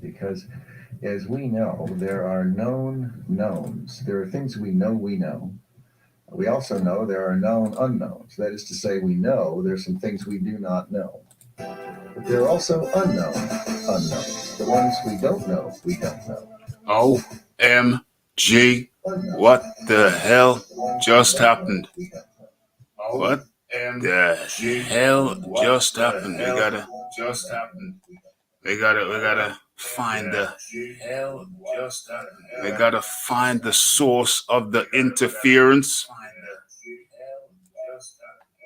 Because as we know, there are known knowns. There are things we know we know. We also know there are known unknowns. That is to say, we know there's some things we do not know. But there are also unknown unknowns. The ones we don't know we don't know. OMG, what the hell just happened? What the hell just happened? We gotta find the hell just happened. We gotta find the source of the interference.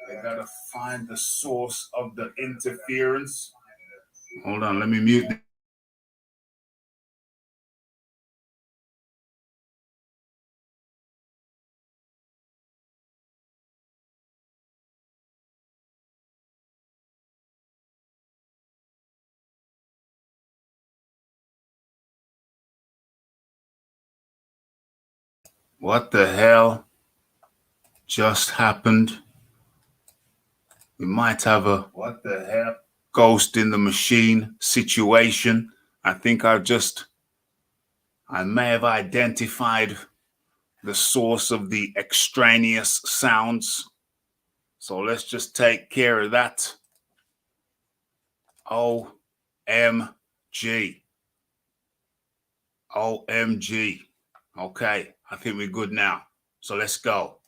We gotta find the source of the interference. Hold on, let me mute. What the hell just happened? We might have a what the hell ghost in the machine situation. I think I may have identified the source of the extraneous sounds. So let's just take care of that. OMG. OMG. Okay, I think we're good now. So let's go.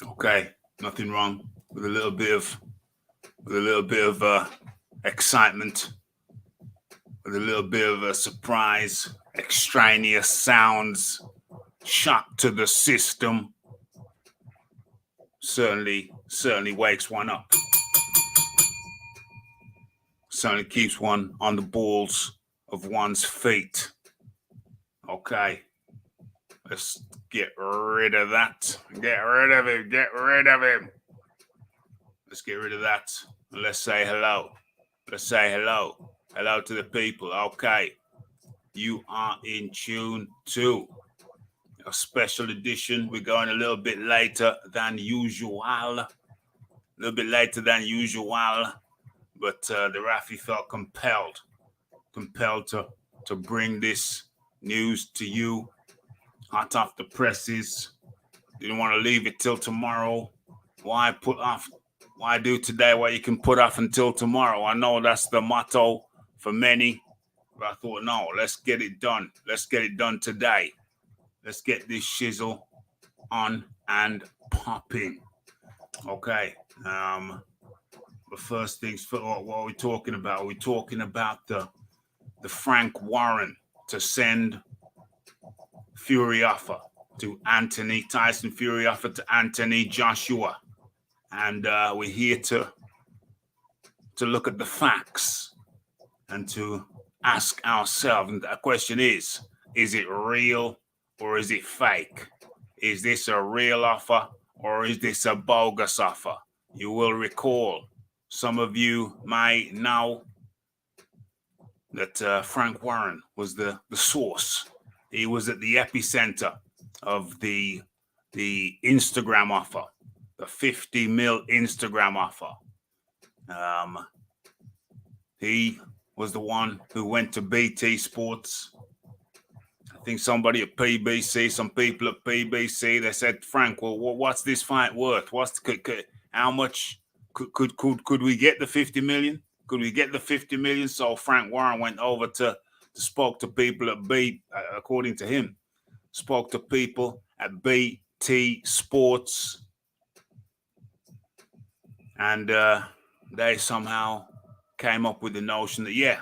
Okay, nothing wrong with a little bit of excitement, with a little bit of a surprise, extraneous sounds, shock to the system. Certainly wakes one up. Certainly keeps one on the balls of one's feet. Okay, let's get rid of that. Get rid of him. Let's get rid of that. And let's say hello. Hello to the people. Okay, you are in tune to a special edition. We're going a little bit later than usual. But the Rafi felt compelled to bring this news to you hot off the presses. Didn't want to leave it till tomorrow. Why do today what you can put off until tomorrow? I know that's the motto for many, but I thought, no, let's get it done. Let's get it done today. Let's get this shizzle on and popping. Okay. But first things first, what are we talking about? We're talking about the Frank Warren to send Fury offer to Tyson Fury offer to Anthony Joshua. And we're here to look at the facts and to ask ourselves, and the question is it real or is it fake? Is this a real offer or is this a bogus offer? You will recall, some of you might know that Frank Warren was the source. He was at the epicenter of the Instagram offer, the 50 mil Instagram offer. He was the one who went to BT Sports. I think somebody at PBC, some people at PBC, they said, Frank, well, what's this fight worth? How much could we get the 50 million? Could we get the 50 million? So Frank Warren went over to spoke to people at according to him, spoke to people at BT Sports, and they somehow came up with the notion that, yeah,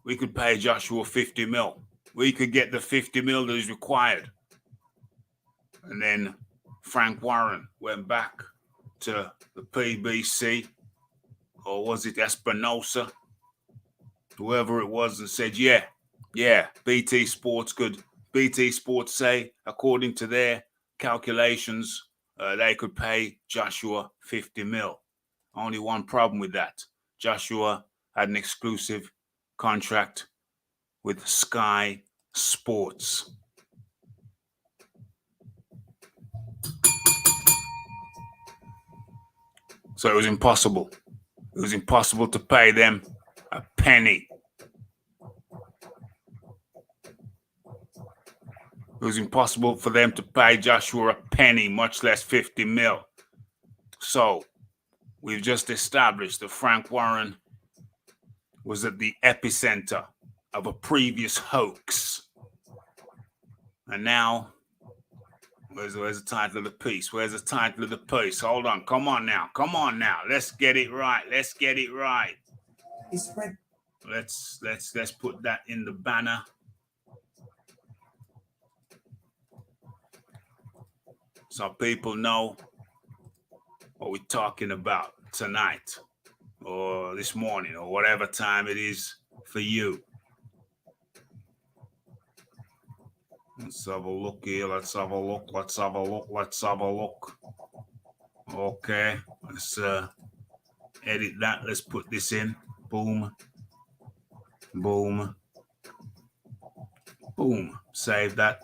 we could pay Joshua 50 mil. We could get the 50 mil that is required. And then Frank Warren went back to the PBC, or was it Espinosa, whoever it was, and said, yeah, BT Sports say, according to their calculations, they could pay Joshua 50 mil. Only one problem with that. Joshua had an exclusive contract with Sky Sports. So it was impossible. It was impossible to pay them a penny. It was impossible for them to pay Joshua a penny, much less 50 mil. So we've just established that Frank Warren was at the epicenter of a previous hoax. And now, where's the title of the piece? Where's the title of the piece? Hold on. Come on now. Come on now. Let's get it right. Let's get it right. Let's put that in the banner. So people know what we're talking about tonight or this morning or whatever time it is for you. Let's have a look here. Let's have a look. Let's have a look. Let's have a look. Okay. Let's edit that. Let's put this in. Boom. Boom. Boom. Save that.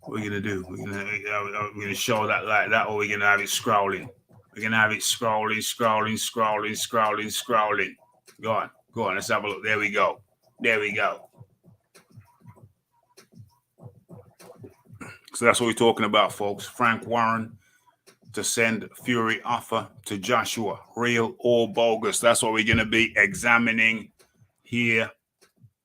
What are we gonna do? We're gonna show that like that, or we're gonna have it scrolling. We're gonna have it scrolling. Go on. Let's have a look. There we go. So that's what we're talking about, folks. Frank Warren to send Fury offer to Joshua, real or bogus. That's what we're gonna be examining here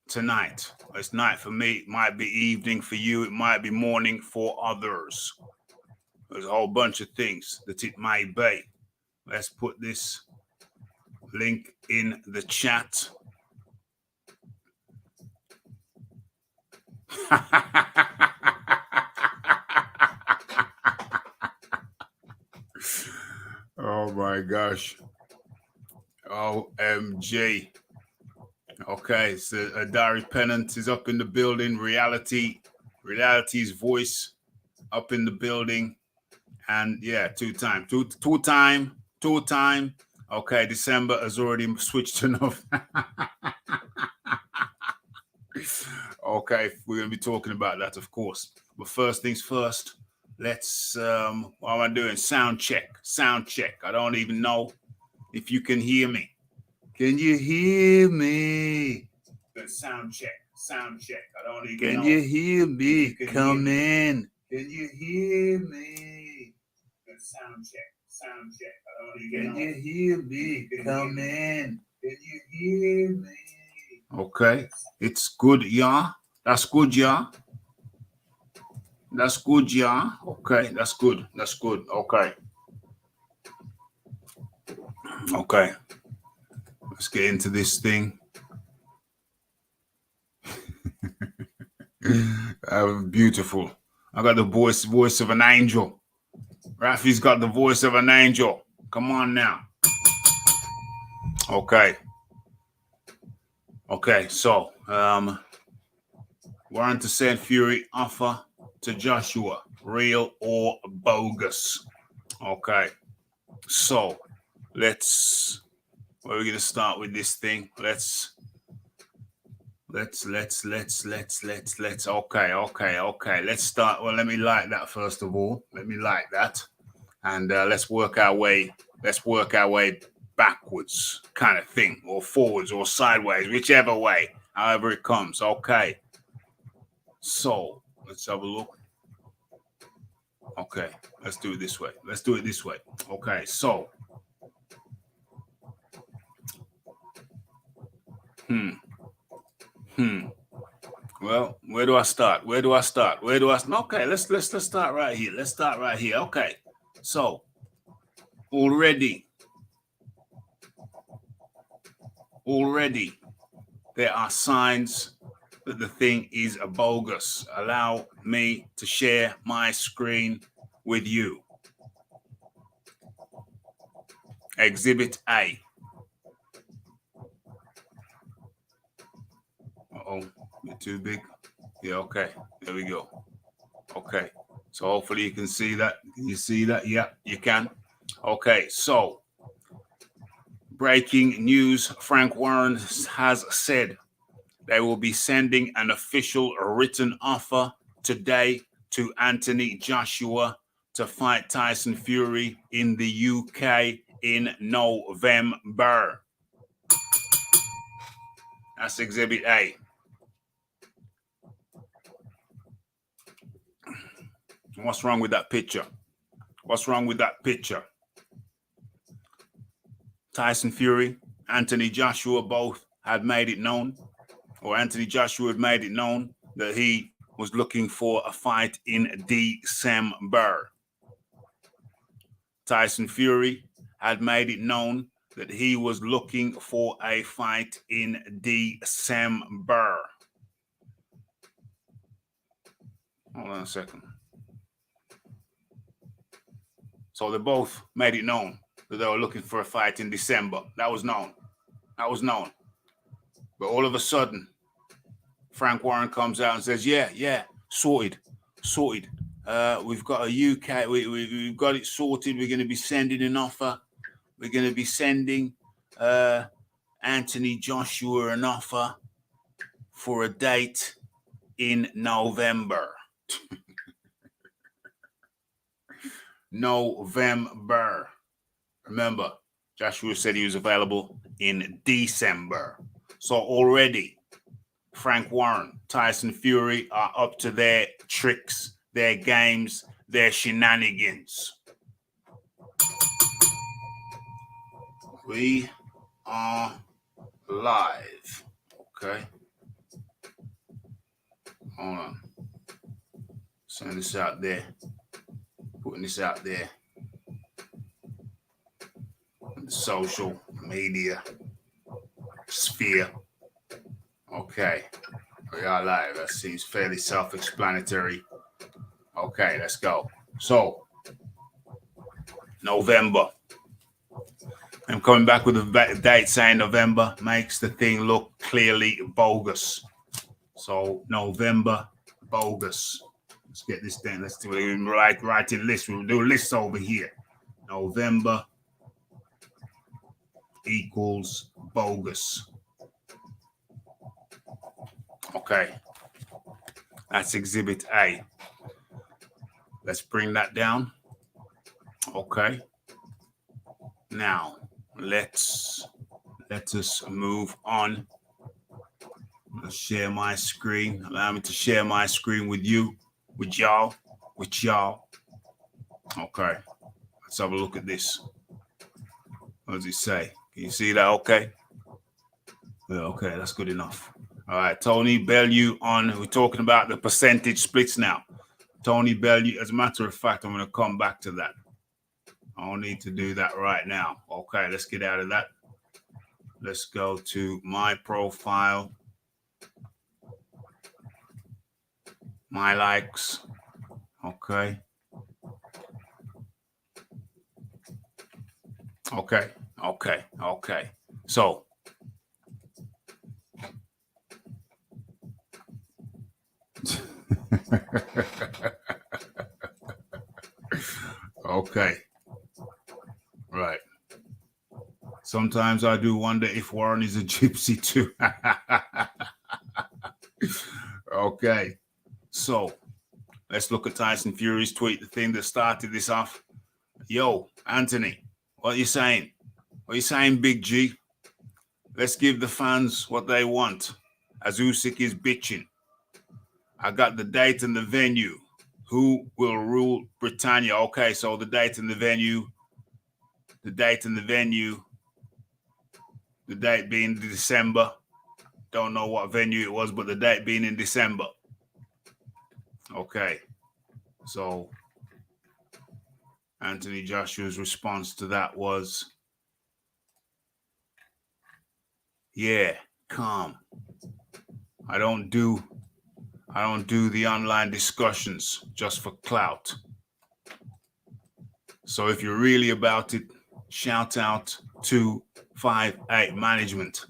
tonight. It's night for me. It might be evening for you. It might be morning for others. There's a whole bunch of things that it may be. Let's put this link in the chat. Oh my gosh. OMG. Okay, so Dari Pennant is up in the building. Reality's voice up in the building. And yeah, two time. Okay, December has already switched to November. Okay, we're going to be talking about that, of course. But first things first, let's, what am I doing? Sound check. I don't even know if you can hear me. Can you hear me? Good sound check. I don't even know. Can you hear me? Come in. Can you hear me? Good sound check. I don't even know. Can you hear me? Come in. Can you hear me? Okay. It's good, yeah. That's good, yeah. Okay, that's good. Okay. Let's get into this thing. Beautiful. I got the voice of an angel. Rafi's got the voice of an angel. Come on now. Okay, so Warren to send Fury offer to Joshua, real or bogus. Okay, so where are we gonna start with this thing? Let's okay. Let's start. Well, let me like that first of all. And let's work our way backwards, kind of thing, or forwards or sideways, whichever way, however it comes. Okay. So let's have a look. Okay, let's do it this way. Okay, so Well, where do I start? Okay, let's start right here. Okay, so already there are signs that the thing is a bogus. Allow me to share my screen with you. Exhibit A. Uh-oh, bit too big. Yeah, okay, there we go. Okay, so hopefully you can see that. Can you see that? Yeah, you can. Okay, so breaking news, Frank Warren has said they will be sending an official written offer today to Anthony Joshua to fight Tyson Fury in the UK in November. That's Exhibit A. What's wrong with that picture? What's wrong with that picture? Tyson Fury, Anthony Joshua both had made it known, or Anthony Joshua had made it known that he was looking for a fight in December. Tyson Fury had made it known that he was looking for a fight in December. Hold on a second. So they both made it known that they were looking for a fight in December. That was known. That was known. But all of a sudden, Frank Warren comes out and says, yeah, sorted. We've got a UK, we've got it sorted. We're going to be sending an offer. We're going to be sending Anthony Joshua an offer for a date in November. November. Remember, Joshua said he was available in December. So already, Frank Warren, Tyson Fury are up to their tricks, their games, their shenanigans. We are live. Okay. Hold on. Send this out there. Putting this out there. In the social media sphere. Okay. We are live. That seems fairly self-explanatory. Okay, let's go. So, November. I'm coming back with a date saying November makes the thing look clearly bogus. So, November, bogus. Let's get this down. Let's do it. Writing lists. We'll do lists over here. November equals bogus. Okay. That's Exhibit A. Let's bring that down. Okay. Now, let us move on. Let's share my screen. Allow me to share my screen with you, with y'all. Okay. Let's have a look at this. What does it say? Can you see that? Okay. Yeah, okay, that's good enough. All right, Tony Bellew on. We're talking about the percentage splits now. Tony Bellew, as a matter of fact, I'm going to come back to that. I don't need to do that right now. Okay, let's get out of that. Let's go to my profile. My likes. Okay. So, okay. Right. Sometimes I do wonder if Warren is a gypsy too. Okay. So let's look at Tyson Fury's tweet, the thing that started this off. Yo, Anthony, what are you saying? What are you saying, Big G? Let's give the fans what they want, as Usyk is bitching. I got the date and the venue. Who will rule Britannia? Okay, so the date and the venue. The date being December. Don't know what venue it was, but the date being in December. Okay. So Anthony Joshua's response to that was, yeah, calm. I don't do the online discussions just for clout. So if you're really about it, shout out to 5-8 management.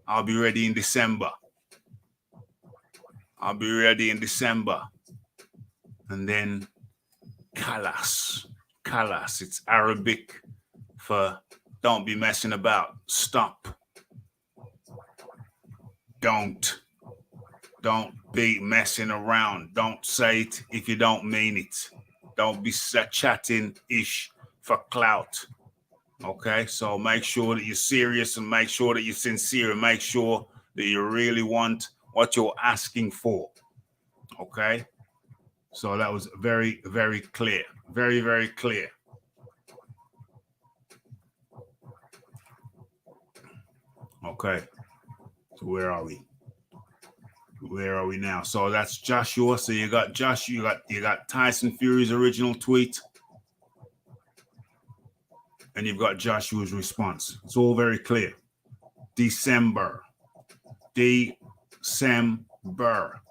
I'll be ready in December. And then Kalas. It's Arabic for don't be messing about. Stop. Don't be messing around. Don't say it if you don't mean it. Don't be chatting ish for clout. Okay, so make sure that you're serious and make sure that you're sincere and make sure that you really want what you're asking for. Okay, so that was very, very clear. Very, very clear. Okay, so where are we? Where are we now? So that's Joshua. So you got Joshua, you got Tyson Fury's original tweet. And you've got Joshua's response. It's all very clear. December. Very,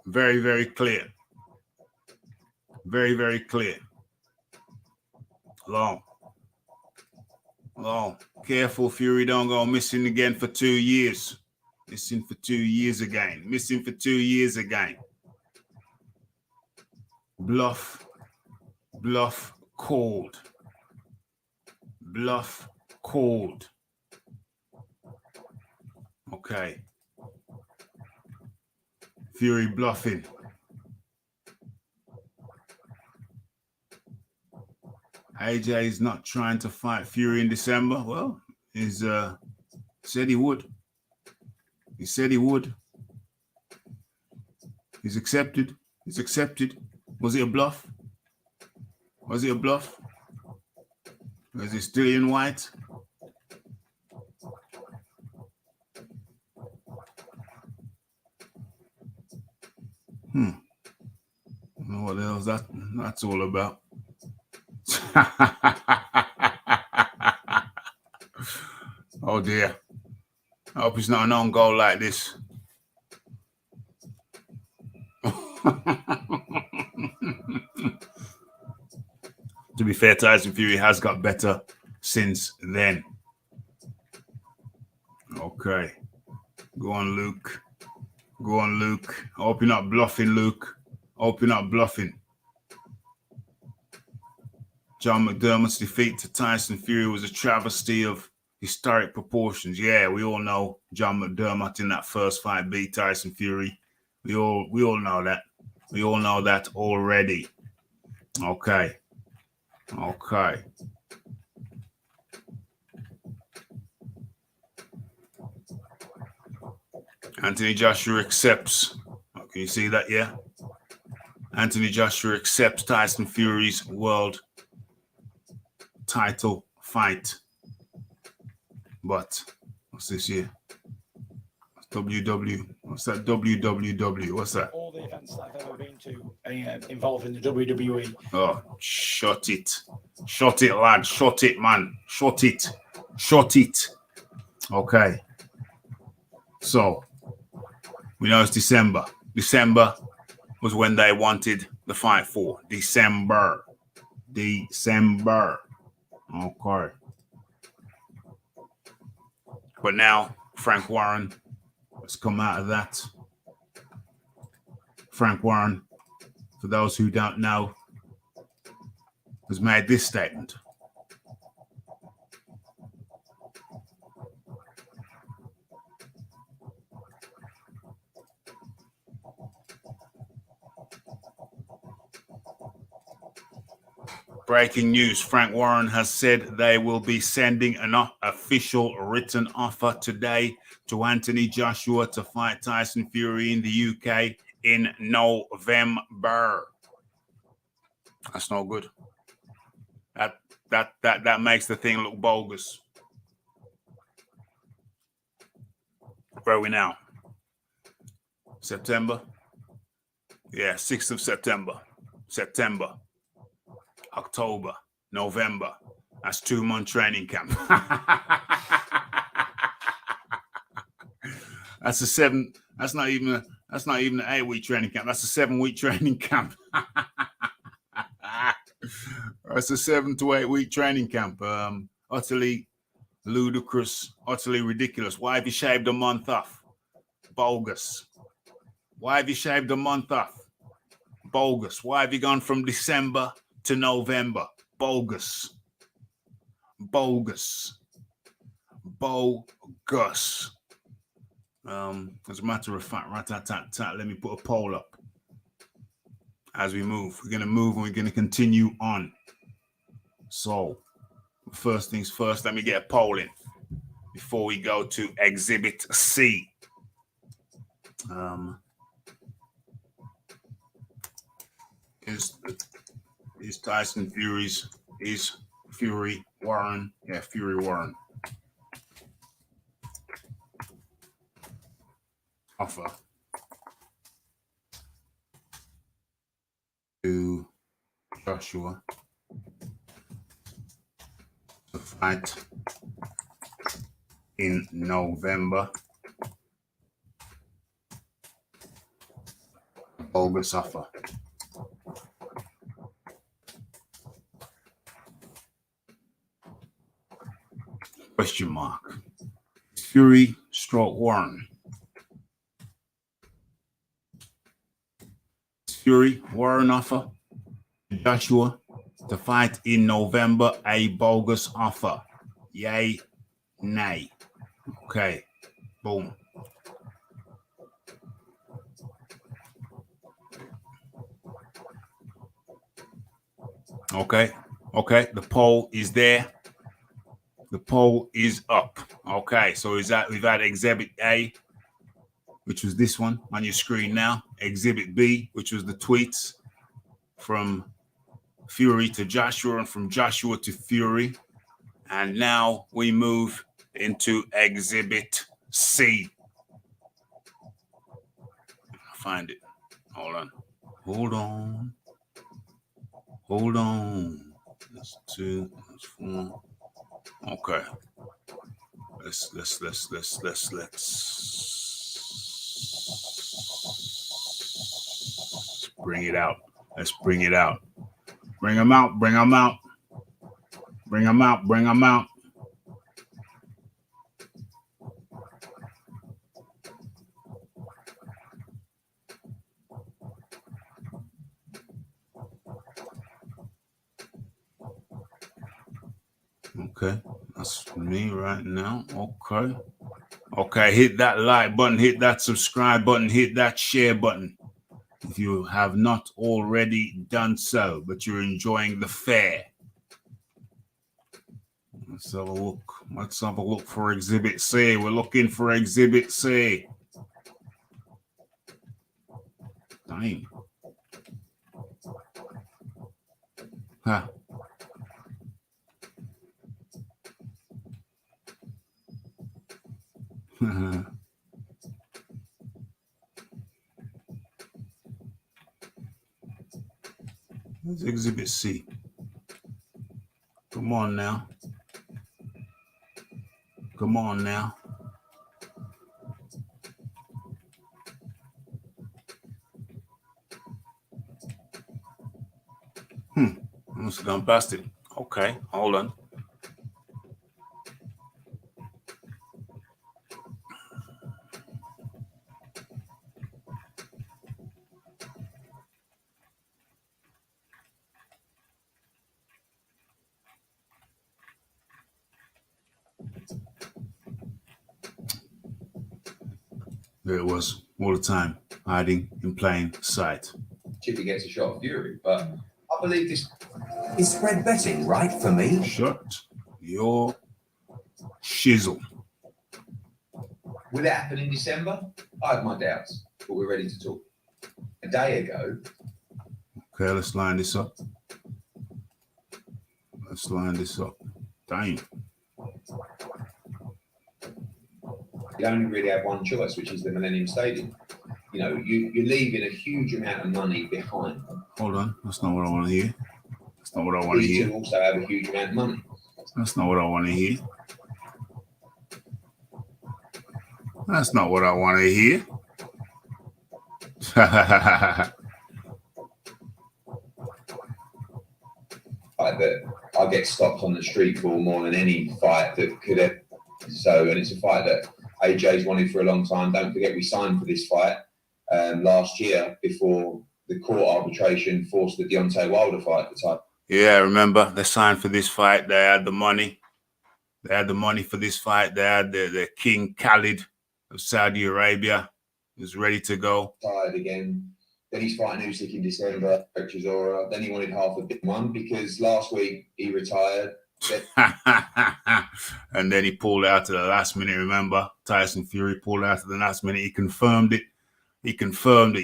very clear. Very, very clear. Long. Careful, Fury, don't go missing again for 2 years. Missing for 2 years again. Missing for 2 years again. Bluff. Cold. Bluff. Cold. Okay. Fury bluffing. AJ is not trying to fight Fury in December. Well, he's said he would. He said he would. He's accepted. He's accepted. Was it a bluff? Was it a bluff? Was it still in white? I don't know what the hell that's all about. Oh dear. I hope it's not an on goal like this. To be fair, Tyson Fury has got better since then. Okay. Go on, Luke. Go on, Luke. I hope you're not bluffing, Luke. I hope you're not bluffing. John McDermott's defeat to Tyson Fury was a travesty of historic proportions. Yeah, we all know John McDermott in that first fight beat Tyson Fury. We all know that. We all know that already. Okay. Anthony Joshua accepts. Can you see that? Yeah. Anthony Joshua accepts Tyson Fury's world title fight. But what's this here? WW. What's that? WWW. What's that? All the events that I've ever been to involving the WWE. Oh, shut it. Shut it, lad. Shut it, man. Shut it. Okay. So, we know it's December. December was when they wanted the fight for. December. Okay. But now, Frank Warren has come out of that. Frank Warren, for those who don't know, has made this statement. Breaking news, Frank Warren has said they will be sending an official written offer today to Anthony Joshua to fight Tyson Fury in the UK in November. That's no good. That makes the thing look bogus. Where are we now? September? Yeah, 6th of September. October, November. That's 2-month training camp. That's a 7. That's not even an 8-week training camp. That's a 7-week training camp. That's a 7 to 8 week training camp. Utterly ludicrous, utterly ridiculous. Why have you shaved a month off? Bogus. Why have you shaved a month off? Bogus. Why have you gone from December to November? Bogus. As a matter of fact, let me put a poll up as we move. We're going to move and we're going to continue on. So, First things first, let me get a poll in before we go to Exhibit C. Is Tyson Fury's, is Fury Warren? Yeah, Fury Warren. Offer to Joshua to fight in November. Bogus offer. Question mark. Fury stroke Warren. Fury Warren offer Joshua to fight in November, a bogus offer. Yay, nay. Okay, boom. Okay, the poll is there. The poll is up. Okay, so we've had Exhibit A, which was this one on your screen now. Exhibit B, which was the tweets from Fury to Joshua and from Joshua to Fury. And now we move into Exhibit C. Find it. Hold on. That's 2, that's 4. Okay. Let's bring it out. Let's bring it out. Bring them out. Okay, that's me right now. Okay, hit that like button, hit that subscribe button, hit that share button if you have not already done so, but you're enjoying the fair. Let's have a look for Exhibit C. We're looking for Exhibit C. Dang. Huh. Where's Exhibit C? Come on now. I must have gone past it. Okay, hold on. There it was, all the time, hiding in plain sight. Chippy gets a shot of Fury, but I believe this is spread betting, right, for me? Shut your shizzle. Will it happen in December? I have my doubts, but we're ready to talk. A day ago. Okay, let's line this up. Damn. You only really have one choice, which is the Millennium Stadium. You know, you're leaving a huge amount of money behind. Hold on, that's not what I want to hear. These two also have a huge amount of money. That's not what I want to hear. Like that, I get stopped on the street for more than any fight that could have. So, and it's a fight that AJ's wanted for a long time. Don't forget, we signed for this fight last year before the court arbitration forced the Deontay Wilder fight at the time. Yeah, remember, they signed for this fight. They had the money. For this fight. They had the King Khalid of Saudi Arabia. He was ready to go. Tired again. Then he's fighting Usyk in December, Chisora. Then he wanted half a big one because last week he retired. And then he pulled out to the last minute. Remember, Tyson Fury pulled out to the last minute. He confirmed it.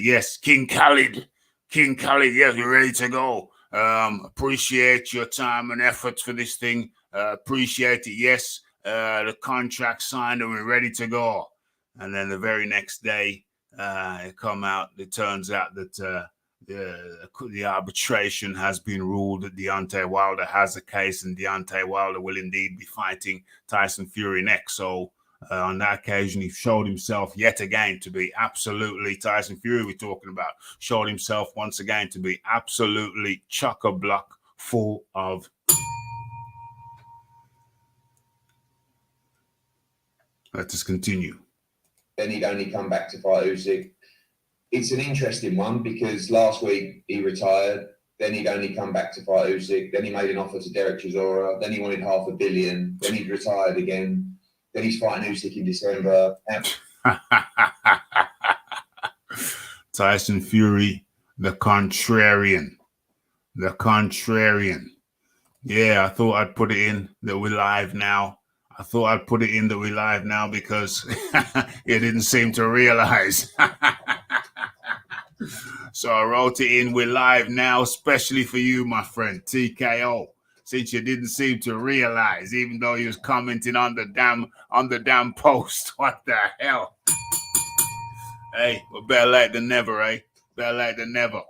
Yes, King Khalid, yes, we're ready to go. Appreciate your time and efforts for this thing. Appreciate it. Yes, the contract signed and we're ready to go. And then the very next day, it come out. It turns out that the arbitration has been ruled that Deontay Wilder has a case, and Deontay Wilder will indeed be fighting Tyson Fury next. So on that occasion, he showed himself yet again to be absolutely Tyson Fury. We're talking about showed himself once again to be absolutely chock-a-block full of. Let us continue. Then he'd only come back to fight Usyk. It's an interesting one because last week he retired. Then he'd only come back to fight Usyk. Then he made an offer to Derek Chisora. Then he wanted $500 million. Then he'd retired again. Then he's fighting Usyk in December. Tyson Fury, the contrarian. Yeah, I thought I'd put it in that we're live now. Because you didn't seem to realize. So I wrote it in, we're live now, especially for you, my friend, TKO. Since you didn't seem to realize, even though you was commenting on the damn post. What the hell? Hey, well, better late than never, eh? Better late than never.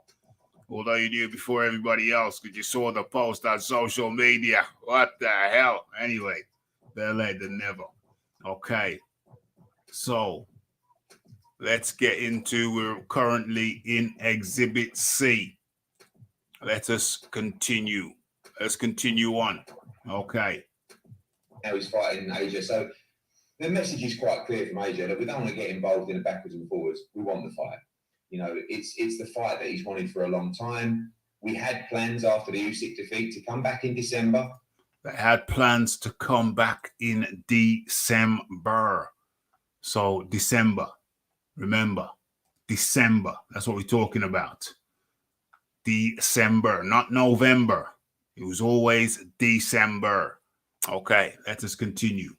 Although you knew before everybody else because you saw the post on social media. What the hell? Anyway, better late than never. Okay. So, let's get into, we're currently in Exhibit C. Let us continue. Let's continue on. Okay. Now he's fighting AJ. So the message is quite clear from AJ that we don't want to get involved in the backwards and forwards. We want the fight. You know, it's the fight that he's wanted for a long time. We had plans after the Usyk defeat to come back in December. They had plans to come back in December. So December. Remember, December. That's what we're talking about. December, not November. It was always December. Okay, let us continue.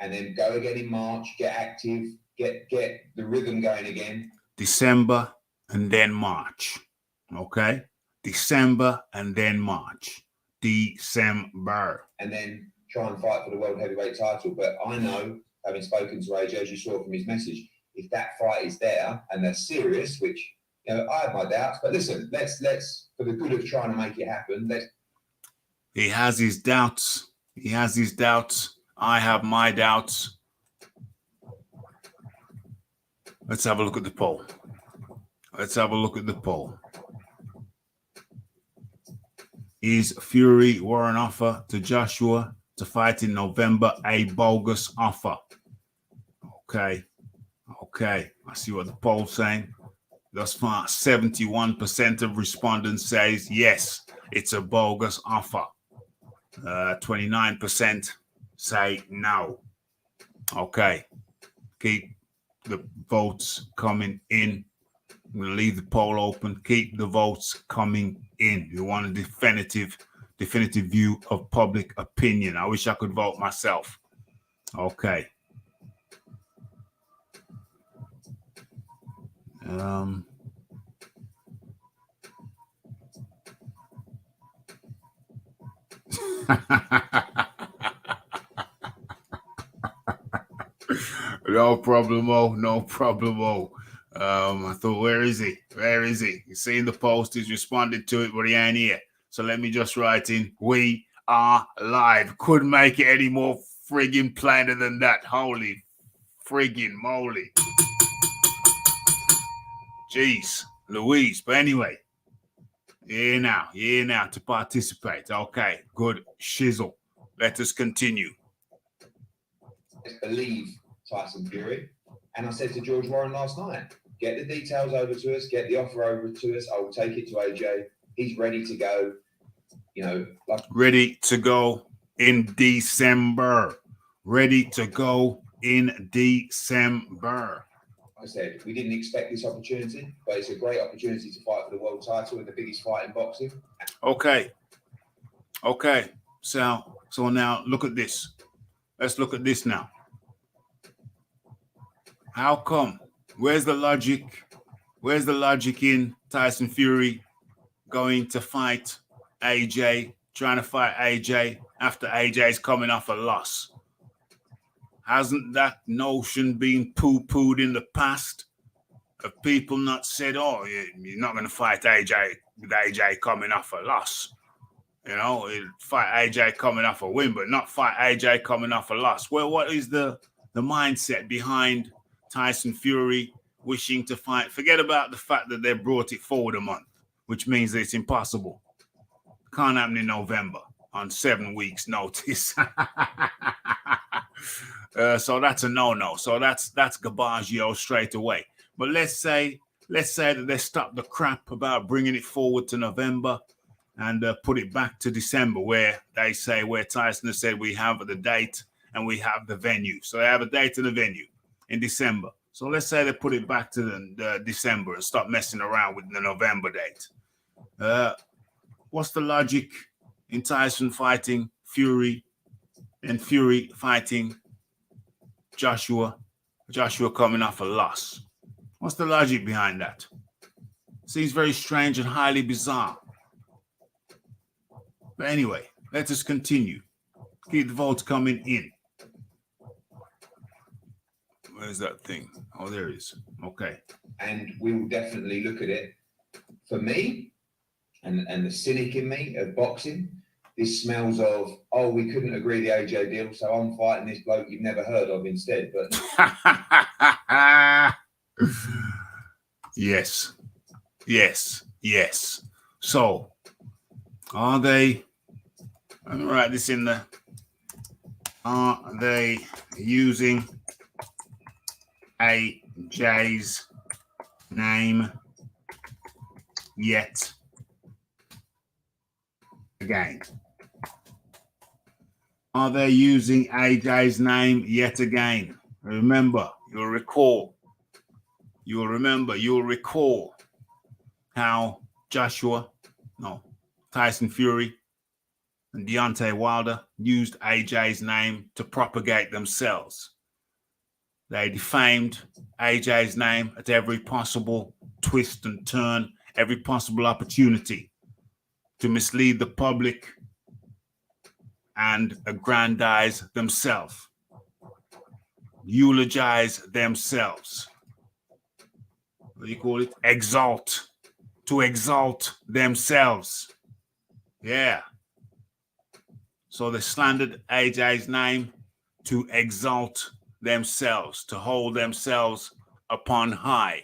And then go again in March, get active, get the rhythm going again. December and then March. Okay? December and then March. December. And then try and fight for the world heavyweight title. But I know, having spoken to AJ, as you saw from his message, if that fight is there and they're serious, which, you know, I have my doubts, but listen, let's for the good of trying to make it happen, he has his doubts. I have my doubts. Let's have a look at the poll. Is Fury war an offer to Joshua to fight in November a bogus offer? Okay. I see what the poll's saying. Thus far, 71% of respondents says yes, it's a bogus offer. 29% say no. Okay. Keep the votes coming in. I'm going to leave the poll open. Keep the votes coming in. You want a definitive view of public opinion. I wish I could vote myself. Okay. No problemo. I thought, where is he? He's seen the post, he's responded to it, but he ain't here. So let me just write in, we are live. Couldn't make it any more friggin' plainer than that. Holy friggin' moly. Jeez, Louise. But anyway, here now to participate. Okay, good shizzle. Let us continue. Believe Tyson Fury. And I said to George Warren last night, get the details over to us, get the offer over to us. I will take it to AJ. He's ready to go. You know, ready to go in December. I said, we didn't expect this opportunity, but it's a great opportunity to fight for the world title in the biggest fight in boxing. Okay. So now look at this. Let's look at this now. How come? Where's the logic? Where's the logic in Tyson Fury going to fight AJ, trying to fight AJ after AJ's coming off a loss? Hasn't that notion been poo-pooed in the past? Have people not said, oh, you're not going to fight AJ with AJ coming off a loss? You know, fight AJ coming off a win, but not fight AJ coming off a loss. Well, what is the mindset behind Tyson Fury wishing to fight? Forget about the fact that they brought it forward a month, which means that it's impossible. Can't happen in November on 7 weeks' notice. So that's a no-no. So that's Gabaggio straight away. But let's say that they stop the crap about bringing it forward to November and put it back to December, where Tyson has said we have the date and we have the venue. So they have a date and a venue in December. So let's say they put it back to the December and stop messing around with the November date. What's the logic in Tyson fighting Fury and Fury fighting Joshua coming off a loss? What's the logic behind that? Seems very strange and highly bizarre. But anyway, let us continue. Keep the votes coming in. Where's that thing? Oh, there it is. Okay. And we will definitely look at it. For me, and the cynic in me of boxing, this smells of, oh, we couldn't agree the AJ deal, so I'm fighting this bloke you've never heard of instead. But Yes. So, are they? Let me write this in there. Are they using AJ's name yet again? Are they using AJ's name yet again? Remember, you'll recall how Tyson Fury and Deontay Wilder used AJ's name to propagate themselves. They defamed AJ's name at every possible twist and turn, every possible opportunity to mislead the public and aggrandize themselves, eulogize themselves. What do you call it? To exalt themselves. Yeah. So they slandered AJ's name to exalt themselves, to hold themselves upon high,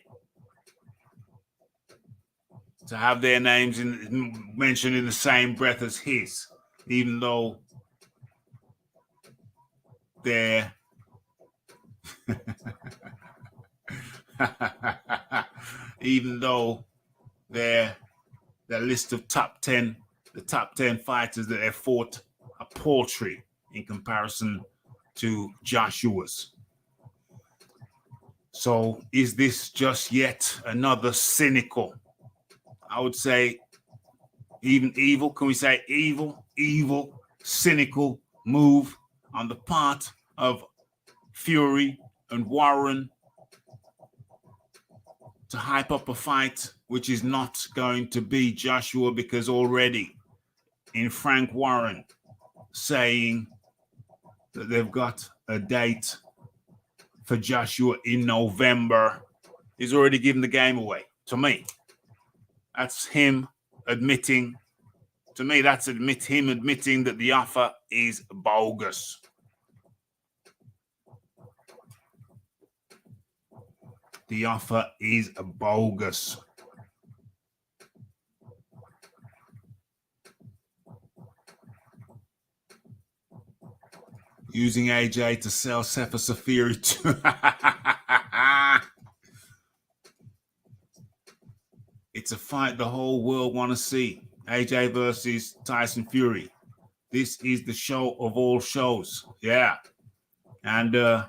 to have their names mentioned in the same breath as his, even though they're their list of the top 10 fighters that have fought are paltry in comparison to Joshua's. So is this just yet another cynical, I would say even evil, can we say evil, cynical move on the part of Fury and Warren to hype up a fight which is not going to be Joshua, because already in Frank Warren saying that they've got a date for Joshua in November, he's already given the game away. To me, that's him admitting. To me, that's him admitting that the offer is bogus. The offer is bogus. Using AJ to sell Sefer Safiri to... It's a fight the whole world want to see. AJ versus Tyson Fury. This is the show of all shows. Yeah. And they're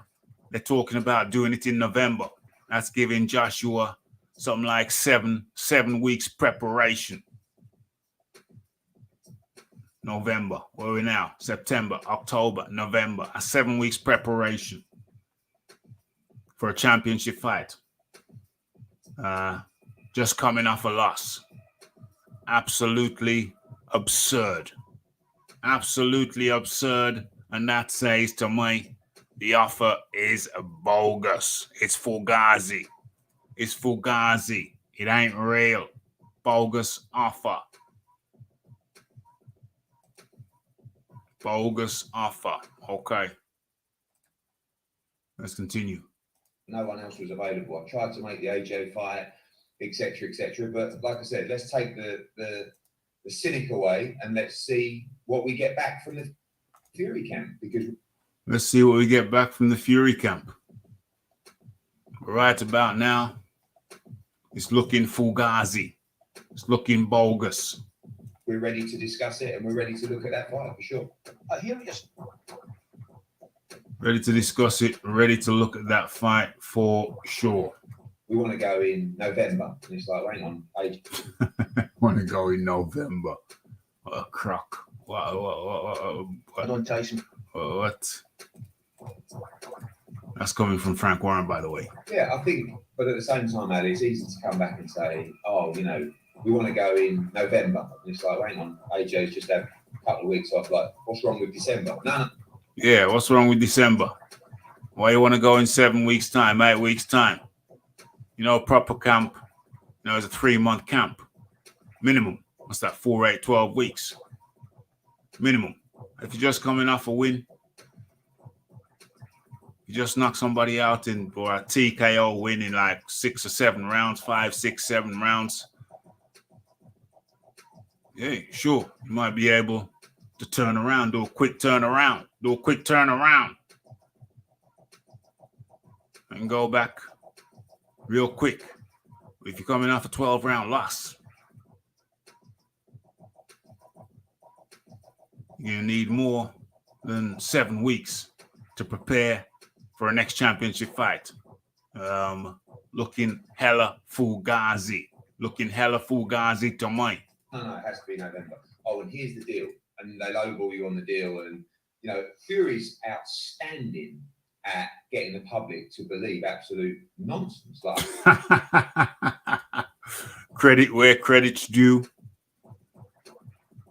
talking about doing it in November. That's giving Joshua something like seven weeks preparation. November. Where are we now? September, October, November. A 7 weeks preparation for a championship fight. Just coming off a loss. Absolutely absurd. Absolutely absurd. And that says to me, the offer is bogus. It's fugazi. It's fugazi. It ain't real. Bogus offer. Bogus offer. Okay. Let's continue. No one else was available. I tried to make the AJ fight, etc., etc. But like I said, let's take the cynic away and let's see what we get back from the Fury camp. Because let's see what we get back from the Fury camp. Right about now, it's looking fugazi. It's looking bogus. we're ready to discuss it and we're ready to look at that fight for sure. I hear you. Ready to discuss it. Ready to look at that fight for sure. We want to go in November. And it's like, hang on, Want to go in November. What a crock. What? Tyson. What? That's coming from Frank Warren, by the way. Yeah, I think, but at the same time, Ali, it's easy to come back and say, oh, you know, we want to go in November. And it's like, hang on, AJ's just had a couple of weeks off. Like, what's wrong with December? No. Yeah, what's wrong with December? Why you want to go in 7 weeks' time, 8 weeks' time? You know, proper camp, you know, it's a 3-month camp. Minimum. What's that? 4, 8, 12 weeks. Minimum. If you're just coming off a win, you just knock somebody out in or a TKO win in like 6 or 7 rounds, 5, 6, 7 rounds. Yeah, sure. You might be able to turn around, do a quick turnaround, and go back real quick. If you're coming off a 12-round loss, you need more than 7 weeks to prepare for a next championship fight. Looking hella fugazi. To me. No, it has to be November. Oh, and here's the deal. And they lowball you on the deal. And, you know, Fury's outstanding at getting the public to believe absolute nonsense. Like, Credit where credit's due.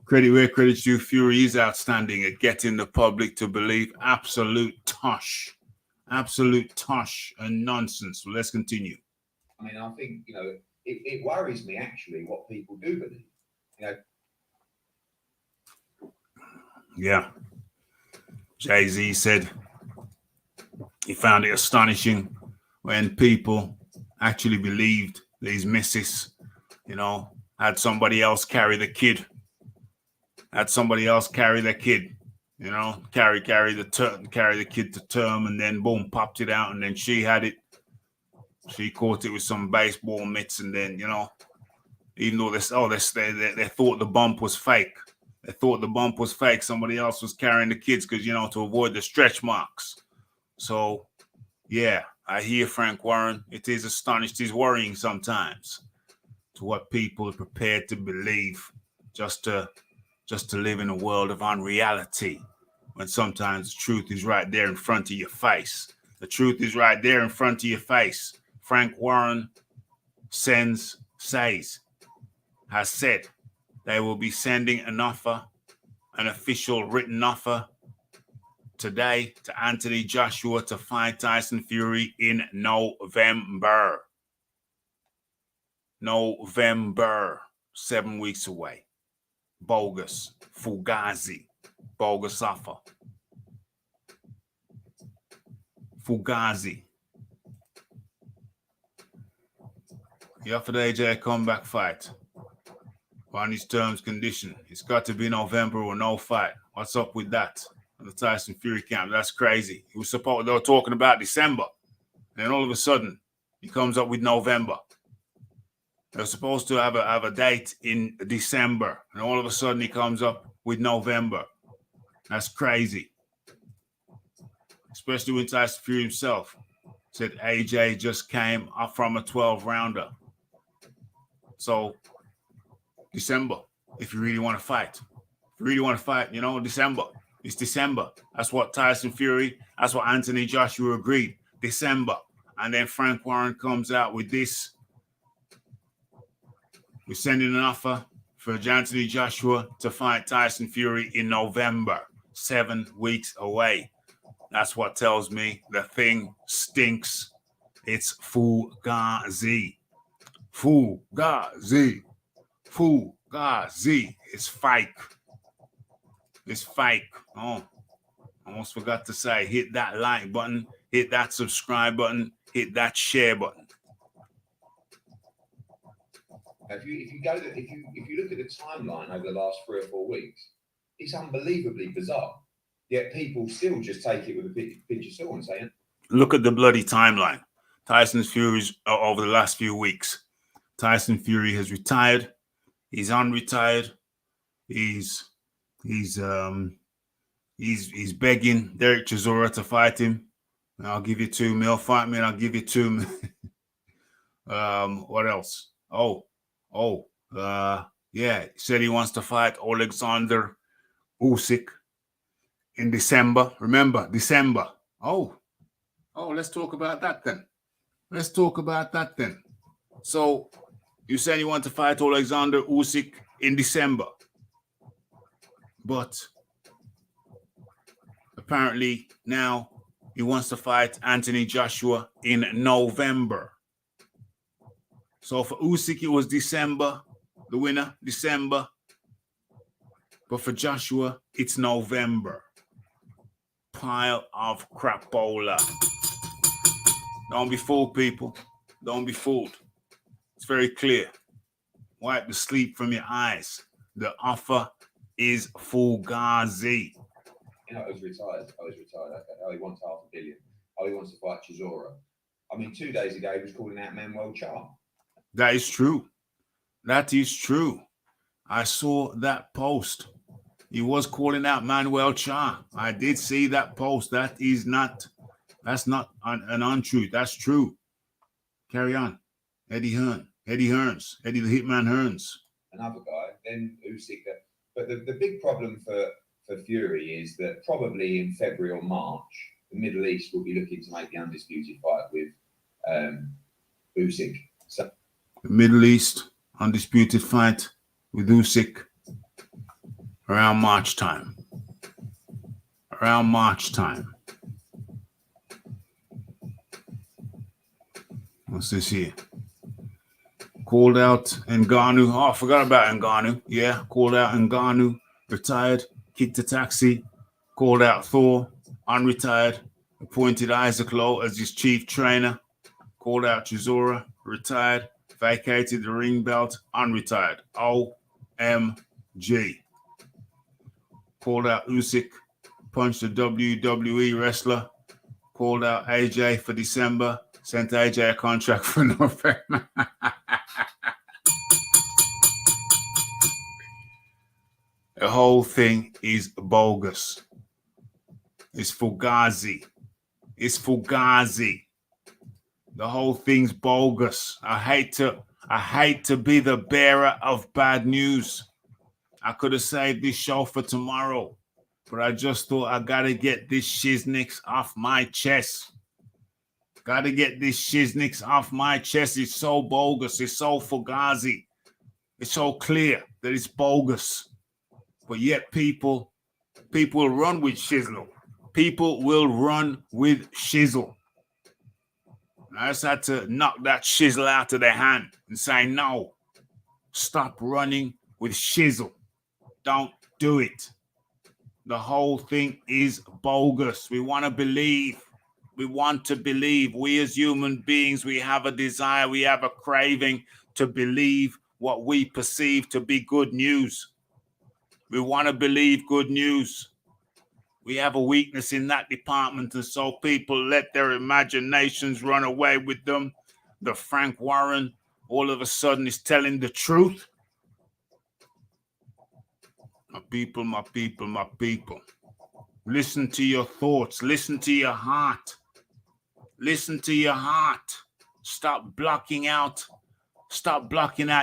Fury is outstanding at getting the public to believe absolute tosh and nonsense. Well, let's continue. I mean, I think, you know, it worries me actually what people do believe. You know, yeah. Jay-Z said he found it astonishing when people actually believed that his missus, you know, had somebody else carry the kid. You know, carry the kid to term, and then boom, popped it out, and then she had it. She caught it with some baseball mitts, and then, you know, even though they thought the bump was fake. Somebody else was carrying the kids because, you know, to avoid the stretch marks. So, yeah, I hear Frank Warren. It is astonished. It's worrying sometimes to what people are prepared to believe just to live in a world of unreality, when sometimes the truth is right there in front of your face. Frank Warren has said they will be sending an official written offer today to Anthony Joshua to fight Tyson Fury in November. 7 weeks away. Bogus, fugazi, bogus offer. Fugazi. He offered AJ a comeback fight. On his terms, condition. It's got to be November or no fight. What's up with that? On the Tyson Fury camp, that's crazy. They were talking about December, and then all of a sudden, he comes up with November. They're supposed to have a date in December, and all of a sudden he comes up with November. That's crazy. Especially when Tyson Fury himself said AJ just came up from a 12-rounder. So December, if you really want to fight. If you really want to fight, December. It's December. That's what Tyson Fury, that's what Anthony Joshua agreed. December. And then Frank Warren comes out with this. We're sending an offer for Anthony Joshua to fight Tyson Fury in November, 7 weeks away. That's what tells me the thing stinks. It's fugazi. Fugazi. Fugazi. It's fake. It's fake. Oh, almost forgot to say, hit that like button, hit that subscribe button, hit that share button. If you look at the timeline over the last 3 or 4 weeks, it's unbelievably bizarre. Yet people still just take it with a pinch of salt and say, look at the bloody timeline. Tyson Fury's over the last few weeks. Tyson Fury has retired. He's unretired. He's begging Derek Chisora to fight him. I'll give you $2 million. Fight me, and I'll give you $2 million. What else? Yeah. He said he wants to fight Oleksandrusyk in December. Remember, December. Oh, let's talk about that then. So you said you want to fight Oleksandrusyk in December, but apparently now he wants to fight Anthony Joshua in November. So for Usyk, it was December, the winner, December. But for Joshua, it's November. Pile of crapola. Don't be fooled, people. Don't be fooled. It's very clear. Wipe the sleep from your eyes. The offer is fugazi. I was retired. Okay. Oh, he wants $500 million. Oh, he wants to fight Chisora. I mean, 2 days ago, he was calling out Manuel Char. That is true. That is true. I saw that post. He was calling out Manuel Char. I did see that post. That's not an untruth. That's true. Carry on. Eddie the Hitman Hearns. Another guy, then Usyk. But the big problem for Fury is that probably in February or March, the Middle East will be looking to make the undisputed fight with Usyk. So the Middle East undisputed fight with Usyk around March time. What's this here? Called out Ngannou. Oh, I forgot about Ngannou. Yeah, called out Ngannou. Retired. Kicked a taxi. Called out Thor. Unretired. Appointed Isaac Lowe as his chief trainer. Called out Chisora. Retired. Vacated the ring belt. Unretired. OMG. Called out Usyk. Punched a WWE wrestler. Called out AJ for December. Sent AJ a contract for November. The whole thing is bogus. It's fugazi. The whole thing's bogus. I hate to be the bearer of bad news. I could have saved this show for tomorrow, but I just thought I gotta get this shiznix off my chest. It's so bogus. It's so fugazi. It's so clear that it's bogus. But yet people will run with shizzle. I just had to knock that shizzle out of their hand and say, no, stop running with shizzle. Don't do it. The whole thing is bogus. We want to believe. We as human beings, we have a desire, we have a craving to believe what we perceive to be good news. We want to believe good news. We have a weakness in that department, and so people let their imaginations run away with them. The Frank Warren all of a sudden is telling the truth. My people. Listen to your thoughts. Listen to your heart. Stop blocking out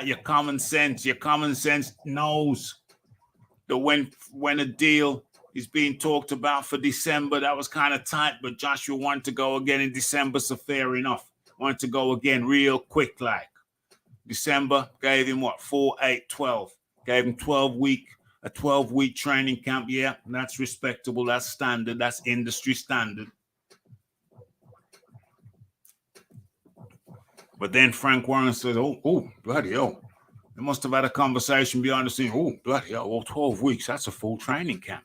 your common sense. Your common sense knows that when a deal is being talked about for December, that was kind of tight, but Joshua wanted to go again in December, so fair enough. Wanted to go again real quick, like December, gave him what, 4, 8, 12. Gave him a 12-week training camp. Yeah, that's respectable. That's standard. That's industry standard. But then Frank Warren said, oh, bloody hell. They must have had a conversation behind the scene. Oh, bloody hell, well, 12 weeks, that's a full training camp.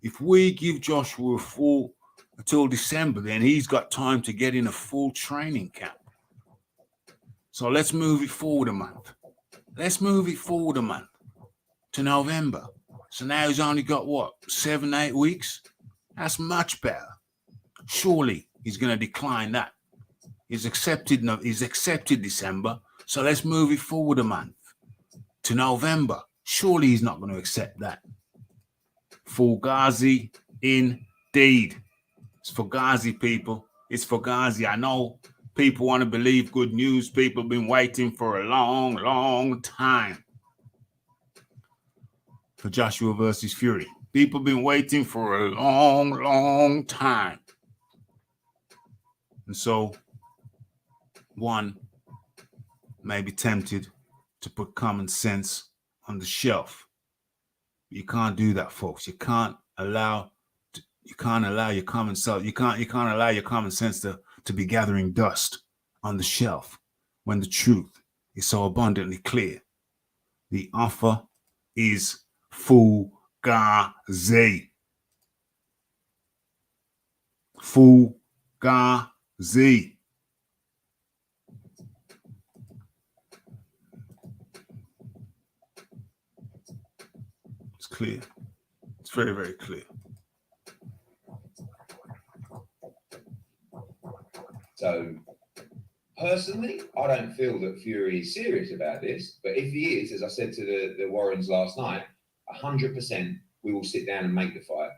If we give Joshua a full until December, then he's got time to get in a full training camp. So let's move it forward a month. Let's move it forward a month to November. So now he's only got, what, 7, 8 weeks? That's much better. Surely he's going to decline that. He's accepted December. So let's move it forward a month to November. Surely he's not going to accept that. Fugazi, indeed. It's Fugazi, people. It's Fugazi. I know people want to believe good news. People have been waiting for a long, long time for Joshua versus Fury. People have been waiting for a long, long time. And so one may be tempted to put common sense on the shelf. You can't do that, folks. You can't allow your common sense. You can't allow your common sense to be gathering dust on the shelf when the truth is so abundantly clear. The offer is Fugazi. Fugazi. It's clear. It's very, very clear. So, personally, I don't feel that Fury is serious about this. But if he is, as I said to the Warrens last night, 100% we will sit down and make the fight.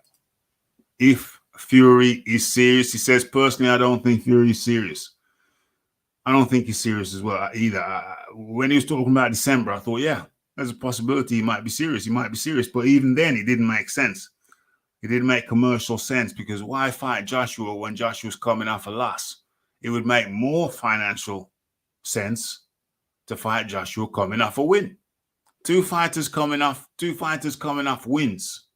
If Fury is serious, he says, personally, I don't think Fury is serious. I don't think he's serious as well either. When he was talking about December, I thought, yeah, there's a possibility he might be serious. He might be serious. But even then, it didn't make sense. It didn't make commercial sense, because why fight Joshua when Joshua's coming off a loss? It would make more financial sense to fight Joshua coming off a win. Two fighters coming off wins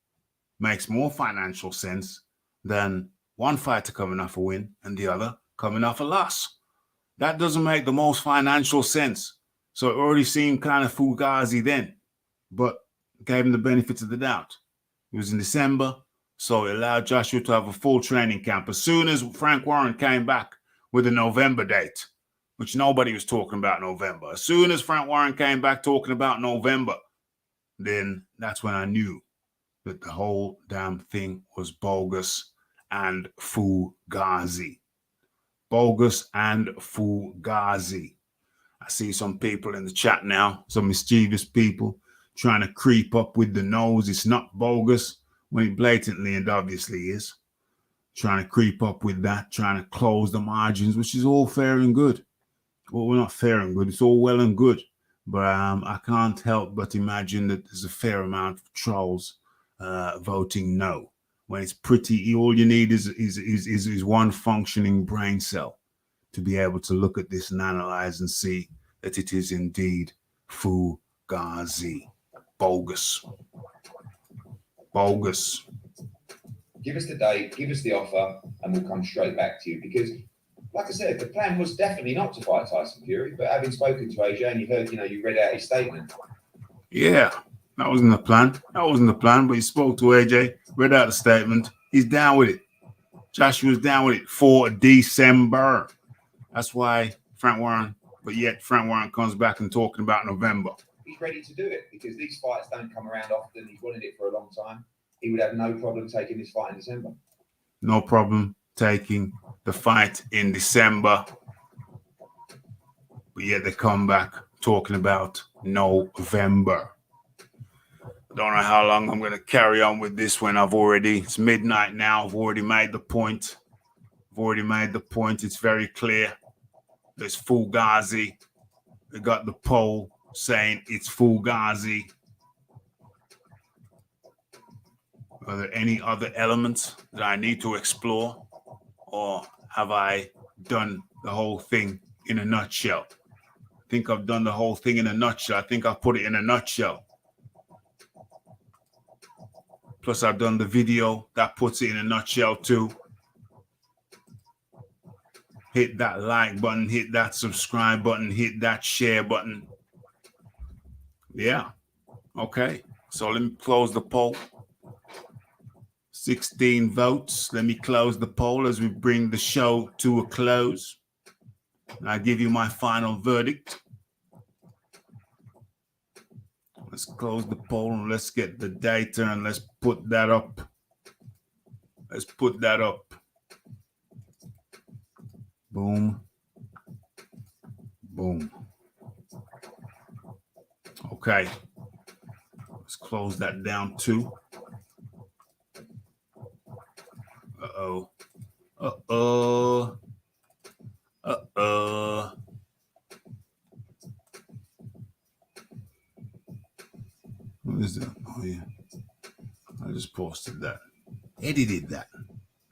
makes more financial sense than one fighter coming off a win and the other coming off a loss. That doesn't make the most financial sense. So it already seemed kind of fugazi then, but gave him the benefit of the doubt. It was in December, so it allowed Joshua to have a full training camp. As soon as Frank Warren came back with a November date, which nobody was talking about November. As soon as Frank Warren came back talking about November, then that's when I knew that the whole damn thing was bogus and fugazi. Bogus and fugazi. I see some people in the chat now, some mischievous people trying to creep up with the nose. It's not bogus when it blatantly and obviously is. Trying to creep up with that, trying to close the margins, which is all fair and good. Well, we're not fair and good. It's all well and good. But I can't help but imagine that there's a fair amount of trolls voting no. When it's pretty, all you need is one functioning brain cell to be able to look at this and analyze and see that it is indeed fugazi. Bogus. Bogus. Give us the date, give us the offer, and we'll come straight back to you. Because, like I said, the plan was definitely not to fight Tyson Fury. But having spoken to AJ and you heard, you read out his statement. Yeah, that wasn't the plan. But he spoke to AJ, read out the statement. He's down with it. Joshua's down with it for December. That's why Frank Warren comes back and talking about November. He's ready to do it because these fights don't come around often. He's wanted it for a long time. He would have no problem taking this fight in December. No problem taking the fight in December. But yet they come back talking about November. Don't know how long I'm going to carry on with this when it's midnight now. I've already made the point. It's very clear. There's fugazi. They got the poll saying it's fugazi. Are there any other elements that I need to explore, or have I done the whole thing in a nutshell? I think I've done the whole thing in a nutshell. I think I've put it in a nutshell. Plus, I've done the video that puts it in a nutshell too. Hit that like button, hit that subscribe button, hit that share button. Yeah. Okay. So let me close the poll. 16 votes. Let me close the poll as we bring the show to a close. And I give you my final verdict. Let's close the poll and let's get the data and let's put that up. Let's put that up. Boom. Boom. Okay. Let's close that down too. Uh-oh. Uh-oh. Uh-oh. What is that? Oh, yeah. I just posted that. Eddie did that.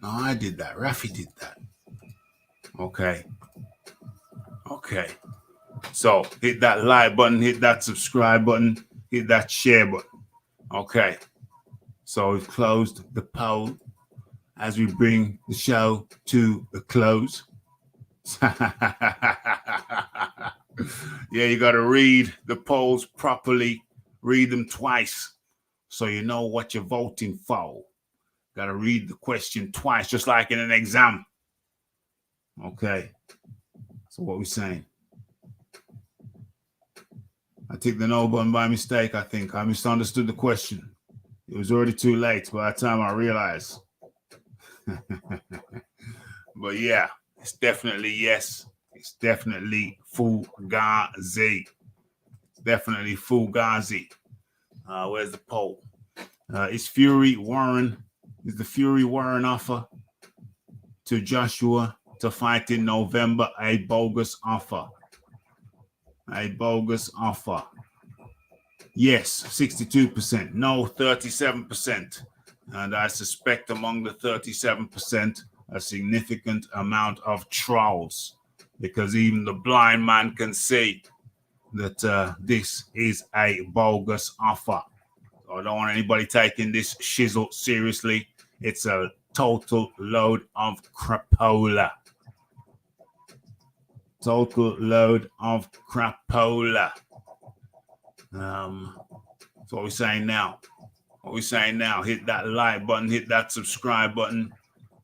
No, I did that. Rafi did that. Okay. Okay. So hit that like button, hit that subscribe button, hit that share button. Okay. So we've closed the poll as we bring the show to a close. Yeah, you got to read the polls properly, read them twice so you know what you're voting for. Got to read the question twice, just like in an exam. Okay. So what we saying? I took the no button by mistake, I think. I misunderstood the question. It was already too late by the time I realized. But yeah, it's definitely yes. It's definitely Fugazi. Definitely Fugazi. Where's the poll? Is the Fury Warren offer to Joshua to fight in November a bogus offer? A bogus offer. Yes, 62%. No, 37%. And I suspect among the 37%, a significant amount of trolls, because even the blind man can see that this is a bogus offer. So I don't want anybody taking this shizzle seriously. It's a total load of crapola. Total load of crapola. So what we're saying now. What we're saying now, hit that like button, hit that subscribe button,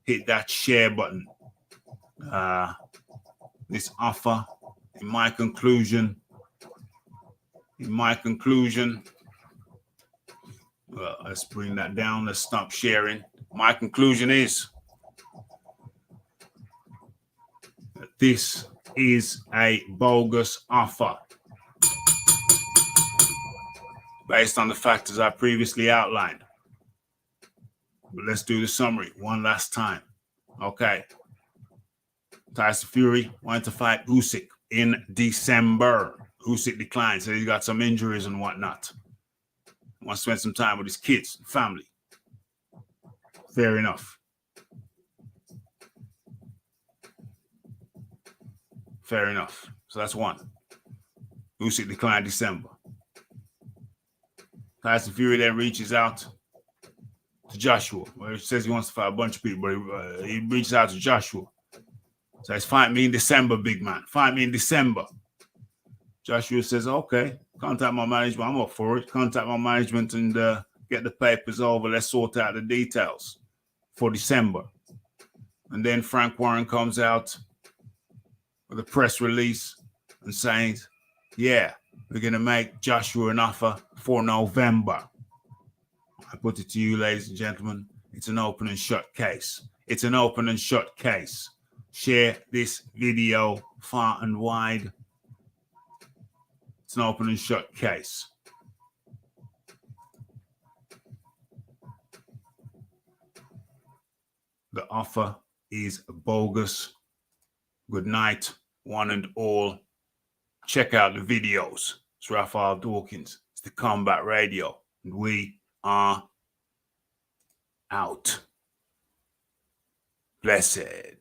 hit that share button. This offer, in my conclusion, let's bring that down. Let's stop sharing. My conclusion is that this is a bogus offer based on the factors I previously outlined. But let's do the summary one last time. Okay. Tyson Fury wanted to fight Usyk in December. Usyk declined, so he's got some injuries and whatnot. Wants to spend some time with his kids and family. Fair enough. Fair enough. So that's one. Usyk declined December. Tyson Fury then reaches out to Joshua. Well, he says he wants to fight a bunch of people, but he reaches out to Joshua. So he's fight me in December, big man. Fight me in December. Joshua says, okay, contact my management. I'm up for it. Contact my management and get the papers over. Let's sort out the details for December. And then Frank Warren comes out with a press release and says, yeah, we're going to make Joshua an offer for November. I put it to you, ladies and gentlemen, it's an open and shut case. It's an open and shut case. Share this video far and wide. It's an open and shut case. The offer is bogus. Good night, one and all. Check out the videos. It's Raphael Dawkins. It's the Combat Radio. And we are out. Blessed.